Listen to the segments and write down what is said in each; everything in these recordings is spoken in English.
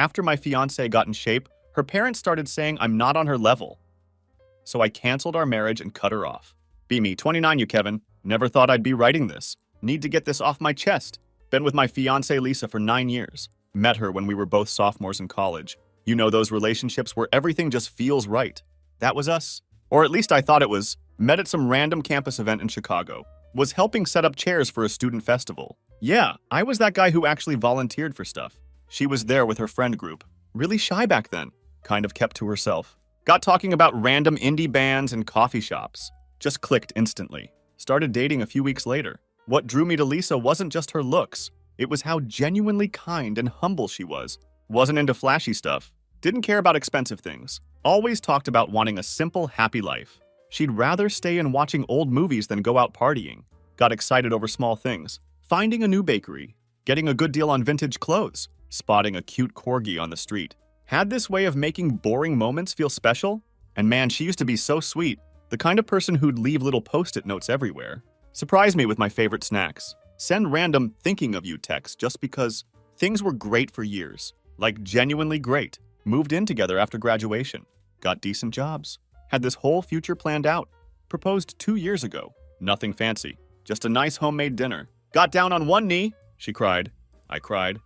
After my fiance got in shape, her parents started saying I'm not on her level. So I canceled our marriage and cut her off. Be me, 29 you Kevin. Never thought I'd be writing this. Need to get this off my chest. Been with my fiance Lisa for 9 years. Met her when we were both sophomores in college. You know those relationships where everything just feels right. That was us. Or at least I thought it was. Met at some random campus event in Chicago. Was helping set up chairs for a student festival. Yeah, I was that guy who actually volunteered for stuff. She was there with her friend group. Really shy back then. Kind of kept to herself. Got talking about random indie bands and coffee shops. Just clicked instantly. Started dating a few weeks later. What drew me to Lisa wasn't just her looks. It was how genuinely kind and humble she was. Wasn't into flashy stuff. Didn't care about expensive things. Always talked about wanting a simple, happy life. She'd rather stay in watching old movies than go out partying. Got excited over small things. Finding a new bakery. Getting a good deal on vintage clothes. Spotting a cute corgi on the street. Had this way of making boring moments feel special. And man, she used to be so sweet. The kind of person who'd leave little post-it notes everywhere. Surprise me with my favorite snacks. Send random thinking of you texts just because things were great for years. Like genuinely great. Moved in together after graduation. Got decent jobs. Had this whole future planned out. Proposed 2 years ago. Nothing fancy. Just a nice homemade dinner. Got down on one knee. She cried. I cried.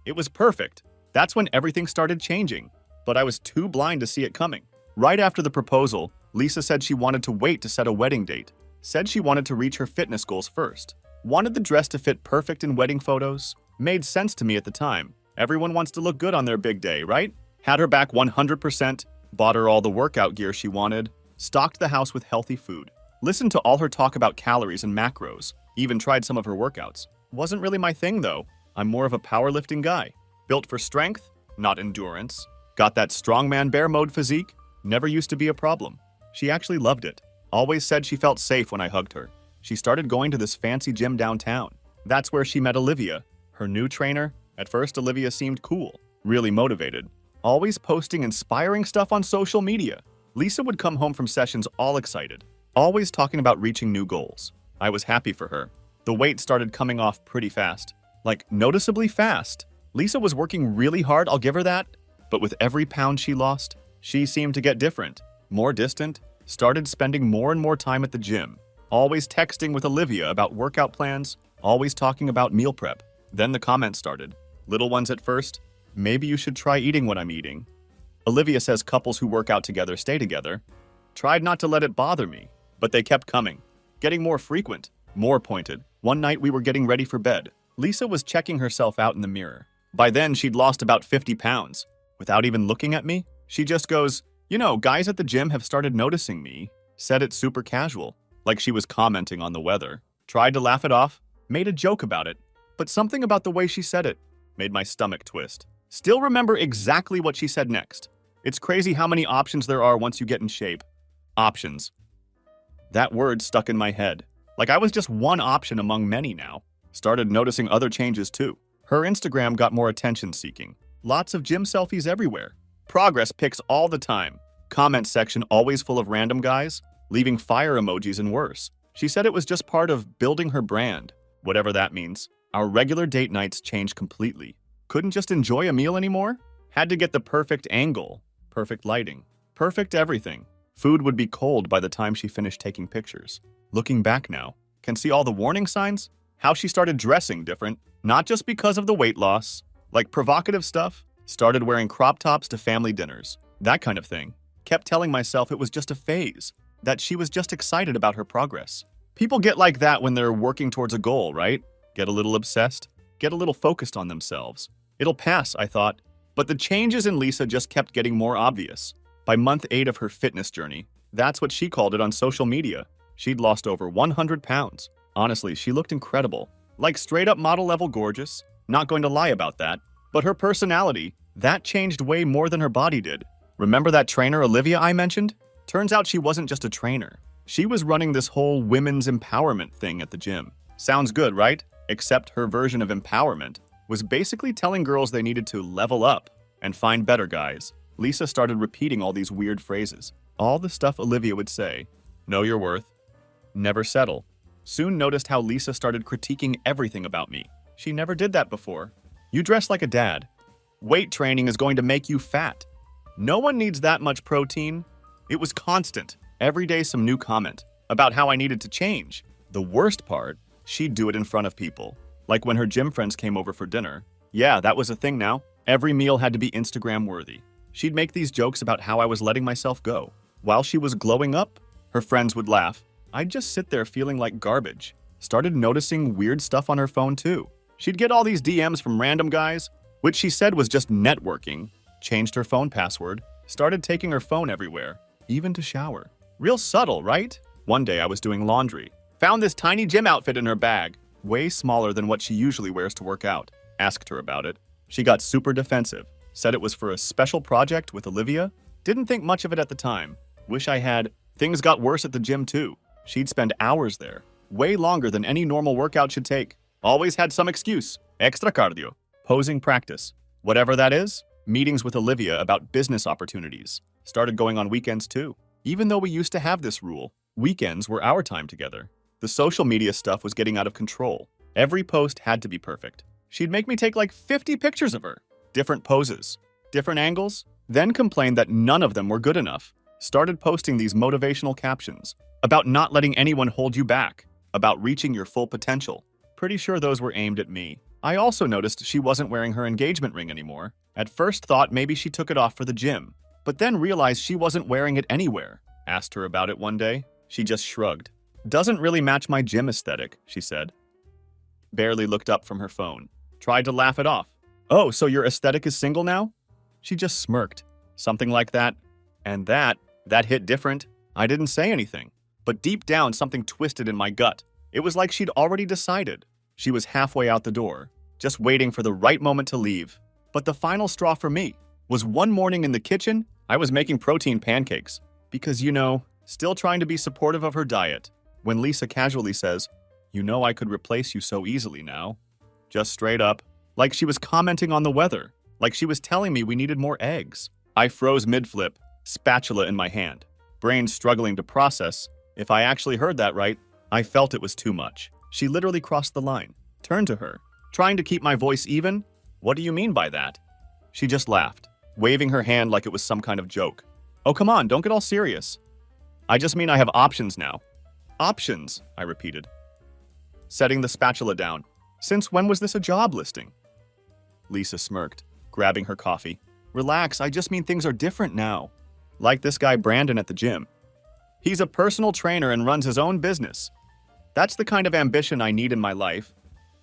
It was perfect. That's when everything started changing. But I was too blind to see it coming. Right after the proposal, Lisa said she wanted to wait to set a wedding date. Said she wanted to reach her fitness goals first. Wanted the dress to fit perfect in wedding photos. Made sense to me at the time. Everyone wants to look good on their big day, right? Had her back 100%. Bought her all the workout gear she wanted. Stocked the house with healthy food. Listened to all her talk about calories and macros. Even tried some of her workouts. Wasn't really my thing though. I'm more of a powerlifting guy. Built for strength, not endurance. Got that strongman bear mode physique. Never used to be a problem. She actually loved it. Always said she felt safe when I hugged her. She started going to this fancy gym downtown. That's where she met Olivia, her new trainer. At first, Olivia seemed cool, really motivated. Always posting inspiring stuff on social media. Lisa would come home from sessions all excited. Always talking about reaching new goals. I was happy for her. The weight started coming off pretty fast. Like, noticeably fast. Lisa was working really hard, I'll give her that. But with every pound she lost, she seemed to get different. More distant. Started spending more and more time at the gym. Always texting with Olivia about workout plans. Always talking about meal prep. Then the comments started. Little ones at first. Maybe you should try eating what I'm eating. Olivia says couples who work out together stay together. Tried not to let it bother me, but they kept coming. Getting more frequent, more pointed. One night we were getting ready for bed. Lisa was checking herself out in the mirror. By then, she'd lost about 50 pounds. Without even looking at me, she just goes, "You know, guys at the gym have started noticing me." Said it super casual, like she was commenting on the weather. Tried to laugh it off, made a joke about it, but something about the way she said it made my stomach twist. Still remember exactly what she said next. It's crazy how many options there are once you get in shape. Options. That word stuck in my head. Like I was just one option among many now. Started noticing other changes too. Her Instagram got more attention-seeking. Lots of gym selfies everywhere. Progress pics all the time. Comment section always full of random guys, leaving fire emojis and worse. She said it was just part of building her brand. Whatever that means. Our regular date nights changed completely. Couldn't just enjoy a meal anymore? Had to get the perfect angle, perfect lighting, perfect everything. Food would be cold by the time she finished taking pictures. Looking back now, can see all the warning signs? How she started dressing different, not just because of the weight loss, like provocative stuff, started wearing crop tops to family dinners, that kind of thing. Kept telling myself it was just a phase, that she was just excited about her progress. People get like that when they're working towards a goal, right? Get a little obsessed, get a little focused on themselves. It'll pass, I thought. But the changes in Lisa just kept getting more obvious. By month 8 of her fitness journey, that's what she called it on social media. She'd lost over 100 pounds. Honestly, she looked incredible. Like straight up model level gorgeous. Not going to lie about that. But her personality, that changed way more than her body did. Remember that trainer Olivia I mentioned? Turns out she wasn't just a trainer. She was running this whole women's empowerment thing at the gym. Sounds good, right? Except her version of empowerment was basically telling girls they needed to level up and find better guys. Lisa started repeating all these weird phrases. All the stuff Olivia would say. Know your worth. Never settle. Soon noticed how Lisa started critiquing everything about me. She never did that before. You dress like a dad. Weight training is going to make you fat. No one needs that much protein. It was constant. Every day some new comment about how I needed to change. The worst part, she'd do it in front of people. Like when her gym friends came over for dinner. Yeah, that was a thing now. Every meal had to be Instagram worthy. She'd make these jokes about how I was letting myself go. While she was glowing up, her friends would laugh. I'd just sit there feeling like garbage. Started noticing weird stuff on her phone too. She'd get all these DMs from random guys, which she said was just networking. Changed her phone password. Started taking her phone everywhere, even to shower. Real subtle, right? One day I was doing laundry. Found this tiny gym outfit in her bag, way smaller than what she usually wears to work out. Asked her about it. She got super defensive. Said it was for a special project with Olivia. Didn't think much of it at the time. Wish I had. Things got worse at the gym too. She'd spend hours there. Way longer than any normal workout should take. Always had some excuse. Extra cardio. Posing practice. Whatever that is. Meetings with Olivia about business opportunities. Started going on weekends too. Even though we used to have this rule, weekends were our time together. The social media stuff was getting out of control. Every post had to be perfect. She'd make me take like 50 pictures of her. Different poses, different angles, then complained that none of them were good enough. Started posting these motivational captions about not letting anyone hold you back, about reaching your full potential. Pretty sure those were aimed at me. I also noticed she wasn't wearing her engagement ring anymore. At first thought maybe she took it off for the gym, but then realized she wasn't wearing it anywhere. Asked her about it one day. She just shrugged. Doesn't really match my gym aesthetic, she said. Barely looked up from her phone. Tried to laugh it off. Oh, so your aesthetic is single now? She just smirked. Something like that. And that hit different. I didn't say anything. But deep down, something twisted in my gut. It was like she'd already decided. She was halfway out the door, just waiting for the right moment to leave. But the final straw for me was one morning in the kitchen, I was making protein pancakes. Because, still trying to be supportive of her diet. When Lisa casually says, I could replace you so easily now. Just straight up. Like she was commenting on the weather. Like she was telling me we needed more eggs. I froze mid-flip, spatula in my hand. Brain struggling to process. If I actually heard that right, I felt it was too much. She literally crossed the line. Turned to her. Trying to keep my voice even? What do you mean by that? She just laughed, waving her hand like it was some kind of joke. Oh, come on, don't get all serious. I just mean I have options now. Options, I repeated. Setting the spatula down. Since when was this a job listing? Lisa smirked, grabbing her coffee. Relax, I just mean things are different now. Like this guy Brandon at the gym. He's a personal trainer and runs his own business. That's the kind of ambition I need in my life.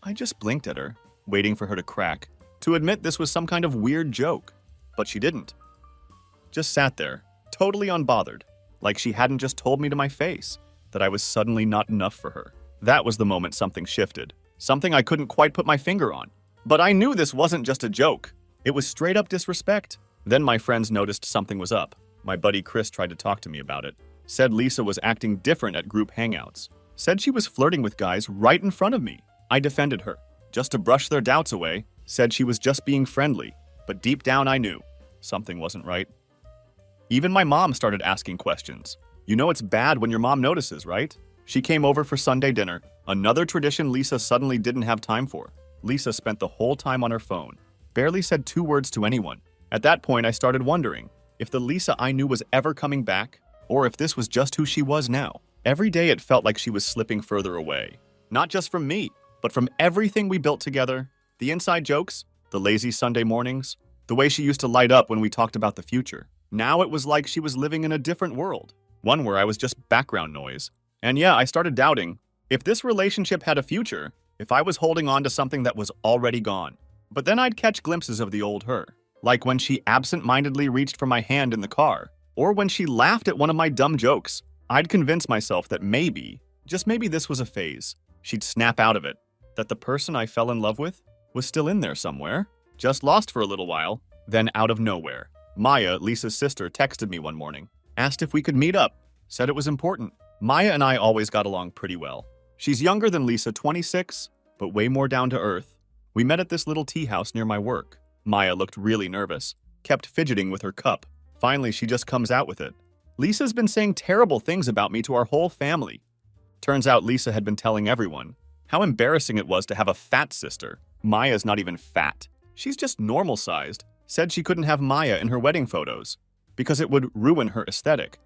I just blinked at her, waiting for her to crack, to admit this was some kind of weird joke. But she didn't. Just sat there, totally unbothered, like she hadn't just told me to my face that I was suddenly not enough for her. That was the moment something shifted. Something I couldn't quite put my finger on. But I knew this wasn't just a joke. It was straight up disrespect. Then my friends noticed something was up. My buddy Chris tried to talk to me about it. Said Lisa was acting different at group hangouts. Said she was flirting with guys right in front of me. I defended her, just to brush their doubts away. Said she was just being friendly. But deep down I knew something wasn't right. Even my mom started asking questions. It's bad when your mom notices, right? She came over for Sunday dinner, another tradition Lisa suddenly didn't have time for. Lisa spent the whole time on her phone, barely said 2 words to anyone. At that point, I started wondering if the Lisa I knew was ever coming back, or if this was just who she was now. Every day it felt like she was slipping further away. Not just from me, but from everything we built together. The inside jokes, the lazy Sunday mornings, the way she used to light up when we talked about the future. Now it was like she was living in a different world, one where I was just background noise. And yeah, I started doubting if this relationship had a future, if I was holding on to something that was already gone. But then I'd catch glimpses of the old her, like when she absent-mindedly reached for my hand in the car, or when she laughed at one of my dumb jokes. I'd convince myself that maybe, just maybe this was a phase. She'd snap out of it, that the person I fell in love with was still in there somewhere, just lost for a little while, then out of nowhere. Maya, Lisa's sister, texted me one morning, asked if we could meet up, said it was important. Maya and I always got along pretty well. She's younger than Lisa, 26, but way more down to earth. We met at this little tea house near my work. Maya looked really nervous, kept fidgeting with her cup. Finally, she just comes out with it. Lisa's been saying terrible things about me to our whole family. Turns out Lisa had been telling everyone how embarrassing it was to have a fat sister. Maya's not even fat. She's just normal-sized. said she couldn't have Maya in her wedding photos because it would ruin her aesthetic.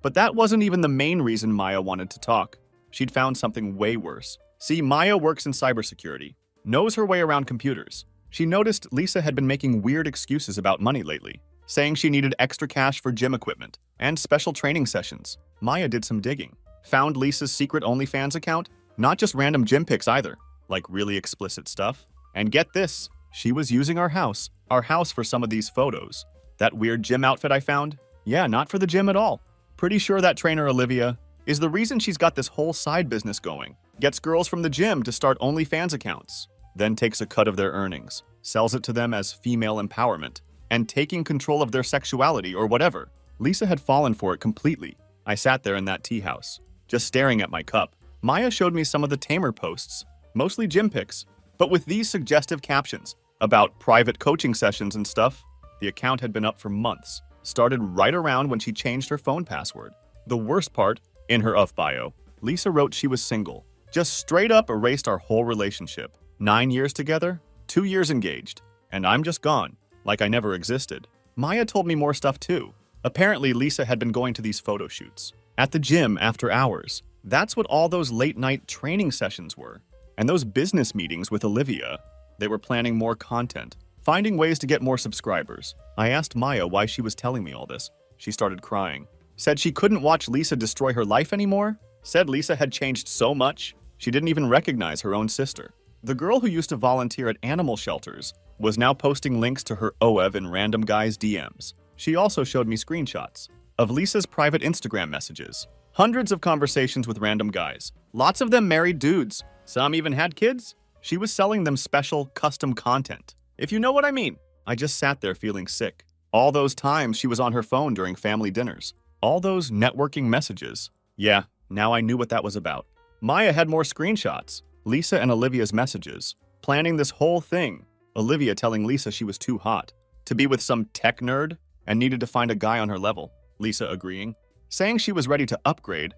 But that wasn't even the main reason Maya wanted to talk. She'd found something way worse. See, Maya works in cybersecurity, knows her way around computers. She noticed Lisa had been making weird excuses about money lately, saying she needed extra cash for gym equipment and special training sessions. Maya did some digging, found Lisa's secret OnlyFans account, not just random gym pics either, like really explicit stuff. And get this, she was using our house for some of these photos. That weird gym outfit I found? Yeah, not for the gym at all. Pretty sure that trainer Olivia is the reason she's got this whole side business going. Gets girls from the gym to start OnlyFans accounts, then takes a cut of their earnings, sells it to them as female empowerment, and taking control of their sexuality or whatever. Lisa had fallen for it completely. I sat there in that tea house, just staring at my cup. Maya showed me some of the tamer posts, mostly gym pics, but with these suggestive captions about private coaching sessions and stuff. The account had been up for months, started right around when she changed her phone password. The worst part, in her UF bio, Lisa wrote she was single. Just straight up erased our whole relationship. 9 years together, 2 years engaged, and I'm just gone, like I never existed. Maya told me more stuff too. Apparently, Lisa had been going to these photo shoots at the gym after hours. That's what all those late-night training sessions were. And those business meetings with Olivia, they were planning more content, finding ways to get more subscribers. I asked Maya why she was telling me all this. She started crying. Said she couldn't watch Lisa destroy her life anymore. Said Lisa had changed so much, she didn't even recognize her own sister. The girl who used to volunteer at animal shelters was now posting links to her OEV in random guys' DMs. She also showed me screenshots of Lisa's private Instagram messages. Hundreds of conversations with random guys. Lots of them married dudes. Some even had kids. She was selling them special, custom content. If you know what I mean. I just sat there feeling sick. All those times she was on her phone during family dinners. All those networking messages. Yeah, now I knew what that was about. Maya had more screenshots. Lisa and Olivia's messages. Planning this whole thing. Olivia telling Lisa she was too hot to be with some tech nerd and needed to find a guy on her level. Lisa agreeing. Saying she was ready to upgrade.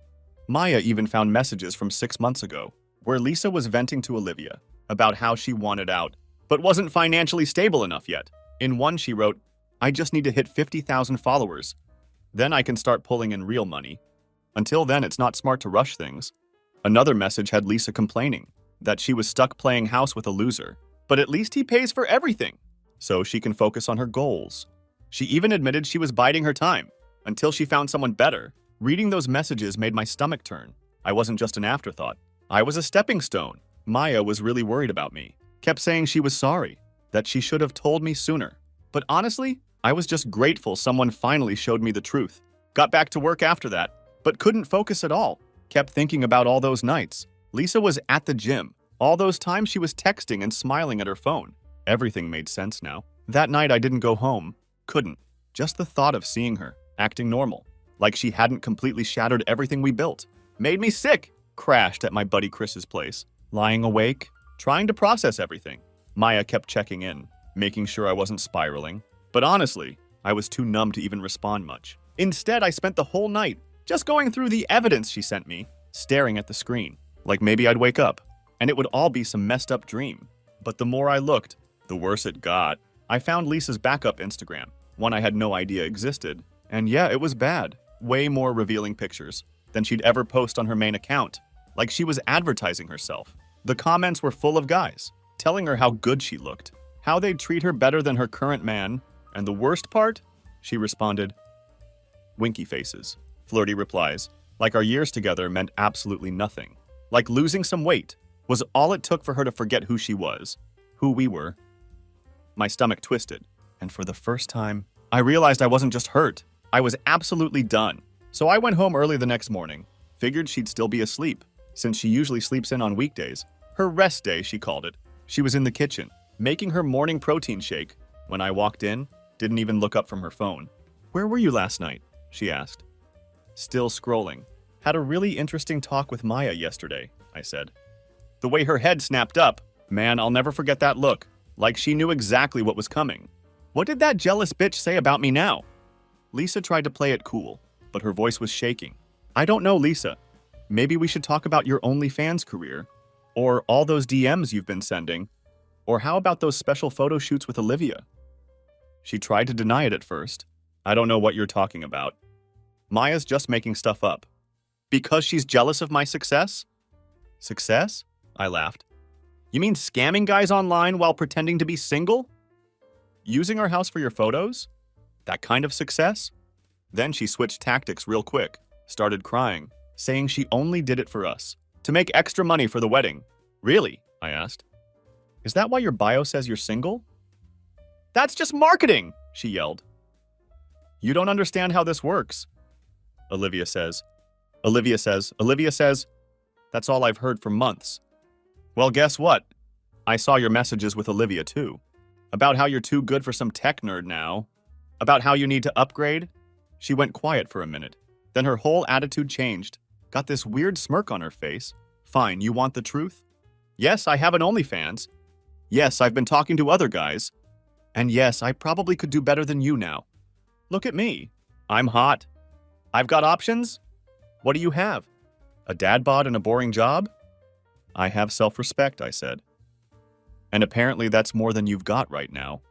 Maya even found messages from 6 months ago where Lisa was venting to Olivia about how she wanted out, but wasn't financially stable enough yet. In one, she wrote, "I just need to hit 50,000 followers. Then I can start pulling in real money. Until then, it's not smart to rush things." Another message had Lisa complaining that she was stuck playing house with a loser, but at least he pays for everything, so she can focus on her goals. She even admitted she was biding her time until she found someone better. Reading those messages made my stomach turn. I wasn't just an afterthought. I was a stepping stone. Maya was really worried about me. Kept saying she was sorry, that she should have told me sooner. But honestly, I was just grateful someone finally showed me the truth. Got back to work after that, but couldn't focus at all. Kept thinking about all those nights. Lisa was at the gym. All those times she was texting and smiling at her phone. Everything made sense now. That night I didn't go home. Couldn't. Just the thought of seeing her, acting normal, like she hadn't completely shattered everything we built, made me sick. Crashed at my buddy Chris's place, lying awake, trying to process everything. Maya kept checking in, making sure I wasn't spiraling. But honestly, I was too numb to even respond much. Instead, I spent the whole night just going through the evidence she sent me, staring at the screen, like maybe I'd wake up, and it would all be some messed up dream. But the more I looked, the worse it got. I found Lisa's backup Instagram, one I had no idea existed, and yeah, it was bad. Way more revealing pictures than she'd ever post on her main account, like she was advertising herself. The comments were full of guys, telling her how good she looked, how they'd treat her better than her current man, and the worst part? She responded, winky faces, flirty replies, like our years together meant absolutely nothing. Like losing some weight was all it took for her to forget who she was, who we were. My stomach twisted, and for the first time, I realized I wasn't just hurt. I was absolutely done. So I went home early the next morning, figured she'd still be asleep, since she usually sleeps in on weekdays. Her rest day, she called it. She was in the kitchen, making her morning protein shake. When I walked in, didn't even look up from her phone. "Where were you last night?" she asked. Still scrolling. "Had a really interesting talk with Maya yesterday," I said. The way her head snapped up, man, I'll never forget that look, like she knew exactly what was coming. "What did that jealous bitch say about me now?" Lisa tried to play it cool, but her voice was shaking. "I don't know, Lisa. Maybe we should talk about your OnlyFans career, or all those DMs you've been sending, or how about those special photo shoots with Olivia?" She tried to deny it at first. I don't know what you're talking about. Maya's just making stuff up. Because she's jealous of my success? Success? I laughed. You mean scamming guys online while pretending to be single? Using our house for your photos? That kind of success? Then she switched tactics real quick, started crying, saying she only did it for us, to make extra money for the wedding. Really? I asked. Is that why your bio says you're single? That's just marketing, she yelled. You don't understand how this works, Olivia says. Olivia says, that's all I've heard for months. Well, guess what? I saw your messages with Olivia too. About how you're too good for some tech nerd now. About how you need to upgrade. She went quiet for a minute. Then her whole attitude changed. Got this weird smirk on her face. Fine, you want the truth? Yes, I have an OnlyFans. Yes, I've been talking to other guys. And yes, I probably could do better than you now. Look at me. I'm hot. I've got options. What do you have? A dad bod and a boring job? I have self-respect, I said. And apparently that's more than you've got right now.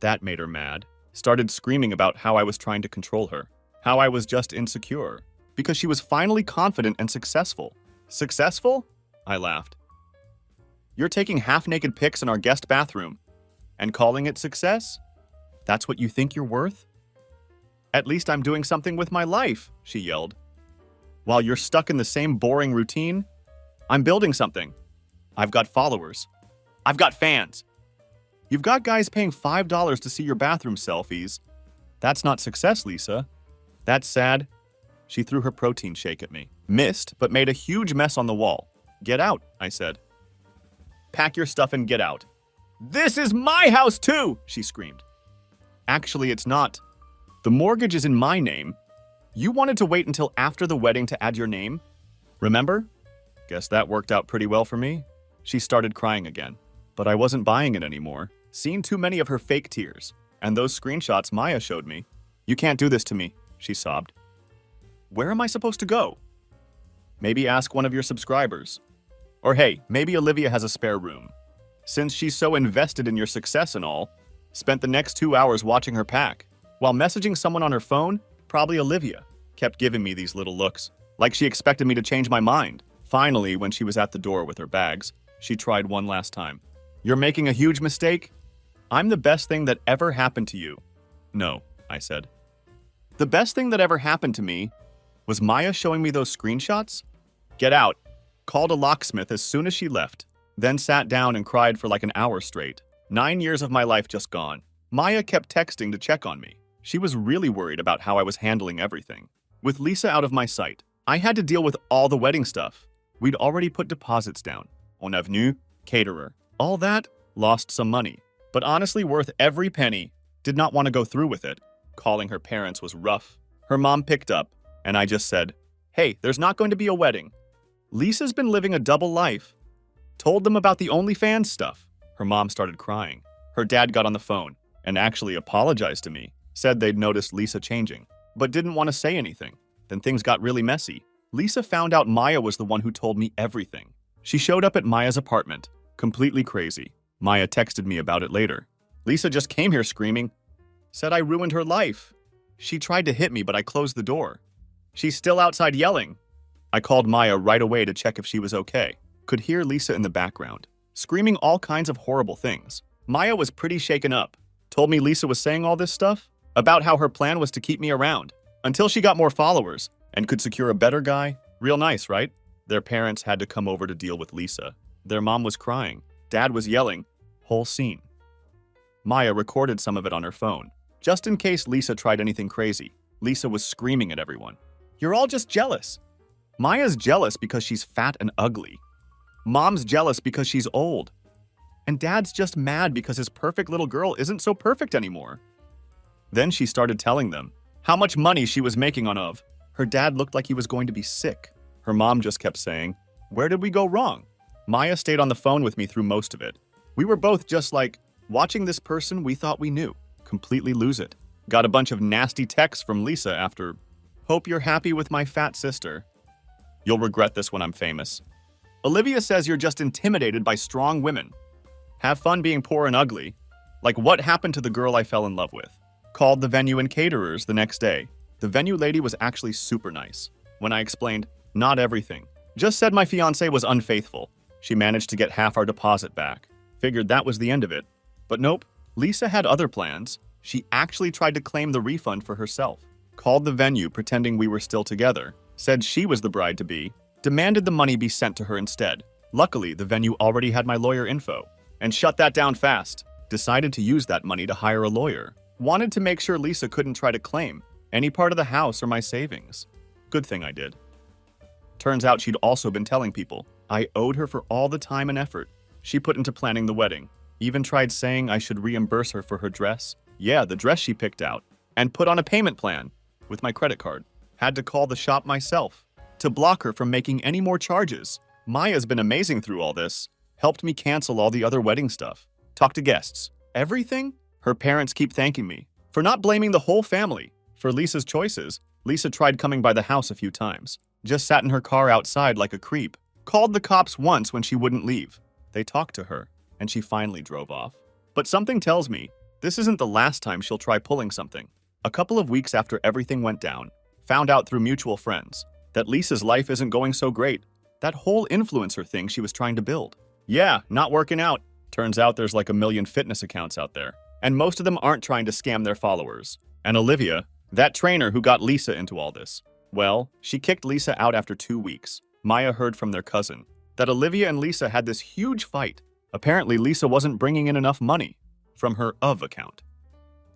That made her mad. Started screaming about how I was trying to control her. How I was just insecure. Because she was finally confident and successful. Successful? I laughed. You're taking half-naked pics in our guest bathroom and calling it success? That's what you think you're worth? At least I'm doing something with my life, she yelled. While you're stuck in the same boring routine, I'm building something. I've got followers. I've got fans. You've got guys paying $5 to see your bathroom selfies. That's not success, Lisa. That's sad. She threw her protein shake at me. Missed, but made a huge mess on the wall. Get out, I said. Pack your stuff and get out. This is my house too, she screamed. Actually, it's not. The mortgage is in my name. You wanted to wait until after the wedding to add your name? Remember? Guess that worked out pretty well for me. She started crying again, but I wasn't buying it anymore. Seen too many of her fake tears, and those screenshots Maya showed me. You can't do this to me, she sobbed. Where am I supposed to go? Maybe ask one of your subscribers. Or hey, maybe Olivia has a spare room. Since she's so invested in your success and all, spent the next 2 hours watching her pack. While messaging someone on her phone, probably Olivia, kept giving me these little looks, like she expected me to change my mind. Finally, when she was at the door with her bags, she tried one last time. You're making a huge mistake? I'm the best thing that ever happened to you. No, I said. The best thing that ever happened to me was Maya showing me those screenshots? Get out. Called a locksmith as soon as she left, then sat down and cried for like an hour straight. 9 years of my life just gone. Maya kept texting to check on me. She was really worried about how I was handling everything. With Lisa out of my sight, I had to deal with all the wedding stuff. We'd already put deposits down. On avenue, caterer. All that, lost some money. But honestly worth every penny. Did not want to go through with it. Calling her parents was rough. Her mom picked up, and I just said, hey, there's not going to be a wedding. Lisa's been living a double life. Told them about the OnlyFans stuff. Her mom started crying. Her dad got on the phone and actually apologized to me. Said they'd noticed Lisa changing, but didn't want to say anything. Then things got really messy. Lisa found out Maya was the one who told me everything. She showed up at Maya's apartment, completely crazy. Maya texted me about it later. Lisa just came here screaming. Said I ruined her life. She tried to hit me, but I closed the door. She's still outside yelling. I called Maya right away to check if she was okay. Could hear Lisa in the background, screaming all kinds of horrible things. Maya was pretty shaken up. Told me Lisa was saying all this stuff about how her plan was to keep me around until she got more followers and could secure a better guy. Real nice, right? Their parents had to come over to deal with Lisa. Their mom was crying. Dad was yelling. Whole scene. Maya recorded some of it on her phone, just in case Lisa tried anything crazy. Lisa was screaming at everyone. You're all just jealous. Maya's jealous because she's fat and ugly. Mom's jealous because she's old. And Dad's just mad because his perfect little girl isn't so perfect anymore. Then she started telling them how much money she was making on of. Her dad looked like he was going to be sick. Her mom just kept saying, where did we go wrong? Maya stayed on the phone with me through most of it. We were both just like, watching this person we thought we knew, completely lose it. Got a bunch of nasty texts from Lisa after, hope you're happy with my fat sister. You'll regret this when I'm famous. Olivia says you're just intimidated by strong women. Have fun being poor and ugly. Like, what happened to the girl I fell in love with? Called the venue and caterers the next day. The venue lady was actually super nice. When I explained, not everything. Just said my fiancé was unfaithful. She managed to get half our deposit back. Figured that was the end of it. But nope, Lisa had other plans. She actually tried to claim the refund for herself. Called the venue pretending we were still together. Said she was the bride-to-be. Demanded the money be sent to her instead. Luckily, the venue already had my lawyer info. And shut that down fast. Decided to use that money to hire a lawyer. Wanted to make sure Lisa couldn't try to claim any part of the house or my savings. Good thing I did. Turns out she'd also been telling people I owed her for all the time and effort she put into planning the wedding. Even tried saying I should reimburse her for her dress. Yeah, the dress she picked out. And put on a payment plan with my credit card. Had to call the shop myself to block her from making any more charges. Maya's been amazing through all this. Helped me cancel all the other wedding stuff. Talk to guests. Everything? Her parents keep thanking me for not blaming the whole family for Lisa's choices. Lisa tried coming by the house a few times. Just sat in her car outside like a creep. Called the cops once when she wouldn't leave. They talked to her, and she finally drove off. But something tells me this isn't the last time she'll try pulling something. A couple of weeks after everything went down, found out through mutual friends that Lisa's life isn't going so great. That whole influencer thing she was trying to build. Yeah, not working out. Turns out there's like 1 million fitness accounts out there, and most of them aren't trying to scam their followers. And Olivia, that trainer who got Lisa into all this, well, she kicked Lisa out after 2 weeks. Maya heard from their cousin that Olivia and Lisa had this huge fight. Apparently, Lisa wasn't bringing in enough money from her account.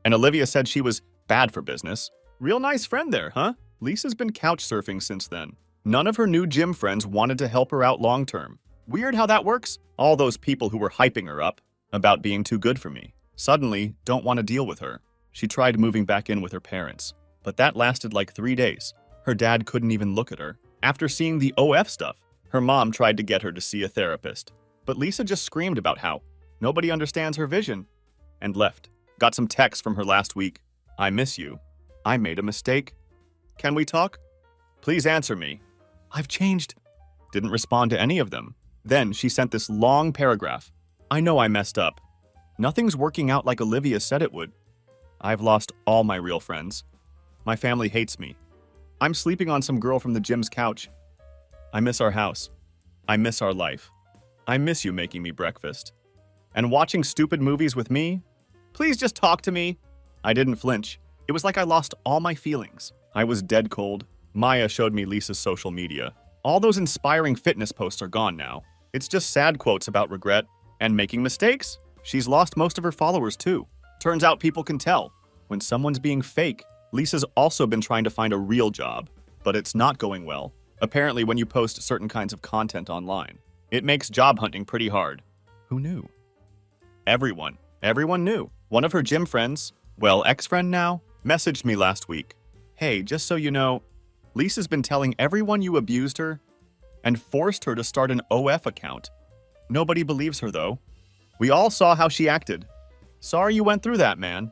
And Olivia said she was bad for business. Real nice friend there, huh? Lisa's been couch surfing since then. None of her new gym friends wanted to help her out long term. Weird how that works. All those people who were hyping her up about being too good for me suddenly don't want to deal with her. She tried moving back in with her parents, but that lasted like 3 days. Her dad couldn't even look at her. After seeing the OF stuff, her mom tried to get her to see a therapist, but Lisa just screamed about how nobody understands her vision and left. Got some texts from her last week. I miss you. I made a mistake. Can we talk? Please answer me. I've changed. Didn't respond to any of them. Then she sent this long paragraph. I know I messed up. Nothing's working out like Olivia said it would. I've lost all my real friends. My family hates me. I'm sleeping on some girl from the gym's couch. I miss our house. I miss our life. I miss you making me breakfast. And watching stupid movies with me? Please just talk to me. I didn't flinch. It was like I lost all my feelings. I was dead cold. Maya showed me Lisa's social media. All those inspiring fitness posts are gone now. It's just sad quotes about regret and making mistakes. She's lost most of her followers too. Turns out people can tell when someone's being fake. Lisa's also been trying to find a real job, but it's not going well. Apparently when you post certain kinds of content online, it makes job hunting pretty hard. Who knew? Everyone knew. One of her gym friends, well, ex-friend now, messaged me last week. Hey, just so you know, Lisa's been telling everyone you abused her and forced her to start an OF account. Nobody believes her, though. We all saw how she acted. Sorry you went through that, man.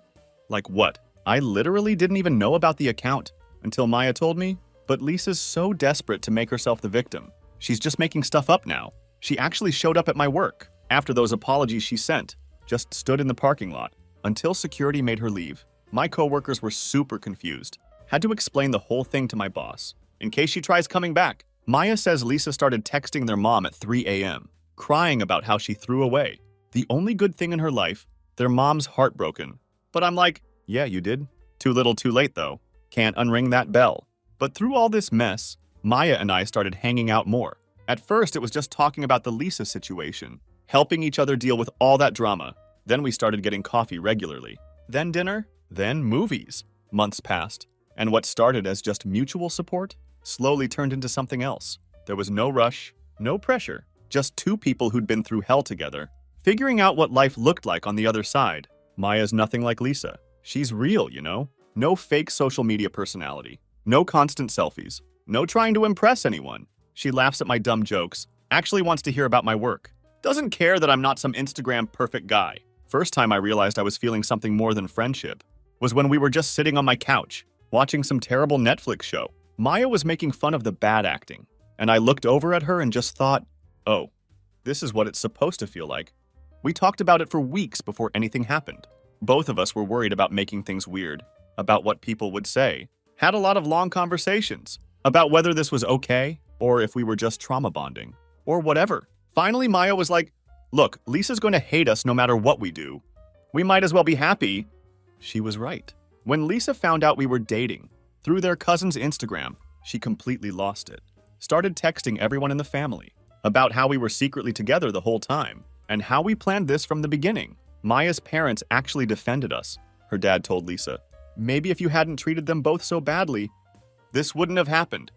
Like what? I literally didn't even know about the account until Maya told me. But Lisa's so desperate to make herself the victim. She's just making stuff up now. She actually showed up at my work after those apologies she sent. Just stood in the parking lot until security made her leave. My coworkers were super confused. Had to explain the whole thing to my boss in case she tries coming back. Maya says Lisa started texting their mom at 3 a.m., crying about how she threw away the only good thing in her life. Their mom's heartbroken. But I'm like, yeah, you did. Too little too late, though. Can't unring that bell. But through all this mess, Maya and I started hanging out more. At first, it was just talking about the Lisa situation, helping each other deal with all that drama. Then we started getting coffee regularly. Then dinner, then movies. Months passed, and what started as just mutual support slowly turned into something else. There was no rush, no pressure, just two people who'd been through hell together, figuring out what life looked like on the other side. Maya's nothing like Lisa. She's real, you know? No fake social media personality. No constant selfies. No trying to impress anyone. She laughs at my dumb jokes, actually wants to hear about my work. Doesn't care that I'm not some Instagram perfect guy. First time I realized I was feeling something more than friendship was when we were just sitting on my couch, watching some terrible Netflix show. Maya was making fun of the bad acting, and I looked over at her and just thought, oh, this is what it's supposed to feel like. We talked about it for weeks before anything happened. Both of us were worried about making things weird, about what people would say. Had a lot of long conversations about whether this was okay or if we were just trauma bonding or whatever. Finally, Maya was like, "Look, Lisa's going to hate us no matter what we do. We might as well be happy." She was right. When Lisa found out we were dating through their cousin's Instagram, she completely lost it. Started texting everyone in the family about how we were secretly together the whole time and how we planned this from the beginning. Maya's parents actually defended us, her dad told Lisa. Maybe if you hadn't treated them both so badly, this wouldn't have happened.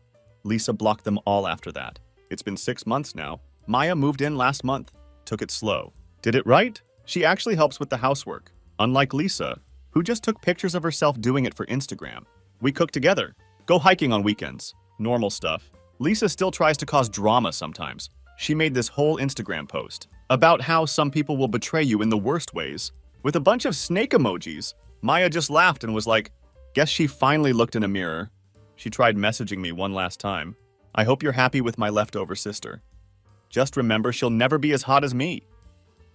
Lisa blocked them all after that. It's been 6 months now. Maya moved in last month, took it slow. Did it right? She actually helps with the housework, unlike Lisa, who just took pictures of herself doing it for Instagram. We cook together, go hiking on weekends, normal stuff. Lisa still tries to cause drama sometimes. She made this whole Instagram post about how some people will betray you in the worst ways, with a bunch of snake emojis. Maya just laughed and was like, "Guess she finally looked in a mirror." She tried messaging me one last time. "I hope you're happy with my leftover sister. Just remember she'll never be as hot as me.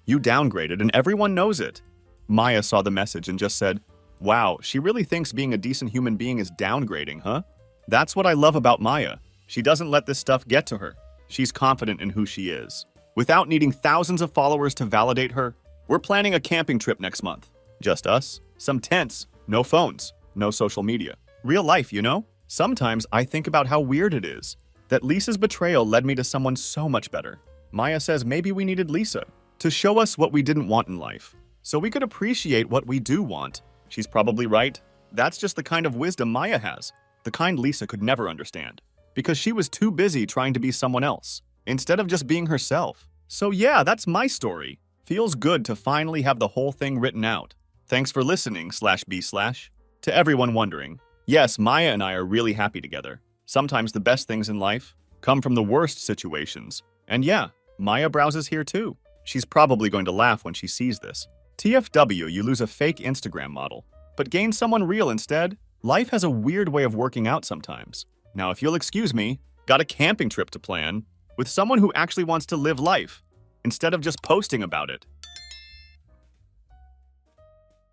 You downgraded and everyone knows it." Maya saw the message and just said, "Wow, she really thinks being a decent human being is downgrading, huh?" That's what I love about Maya. She doesn't let this stuff get to her. She's confident in who she is. Without needing thousands of followers to validate her, we're planning a camping trip next month. Just us, some tents, no phones, no social media. Real life, you know? Sometimes I think about how weird it is that Lisa's betrayal led me to someone so much better. Maya says maybe we needed Lisa to show us what we didn't want in life, so we could appreciate what we do want. She's probably right. That's just the kind of wisdom Maya has, the kind Lisa could never understand, because she was too busy trying to be someone else, instead of just being herself. So yeah, that's my story. Feels good to finally have the whole thing written out. Thanks for listening, /B/. To everyone wondering, yes, Maya and I are really happy together. Sometimes the best things in life come from the worst situations. And yeah, Maya browses here too. She's probably going to laugh when she sees this. TFW, you lose a fake Instagram model, but gain someone real instead? Life has a weird way of working out sometimes. Now, if you'll excuse me, got a camping trip to plan with someone who actually wants to live life instead of just posting about it.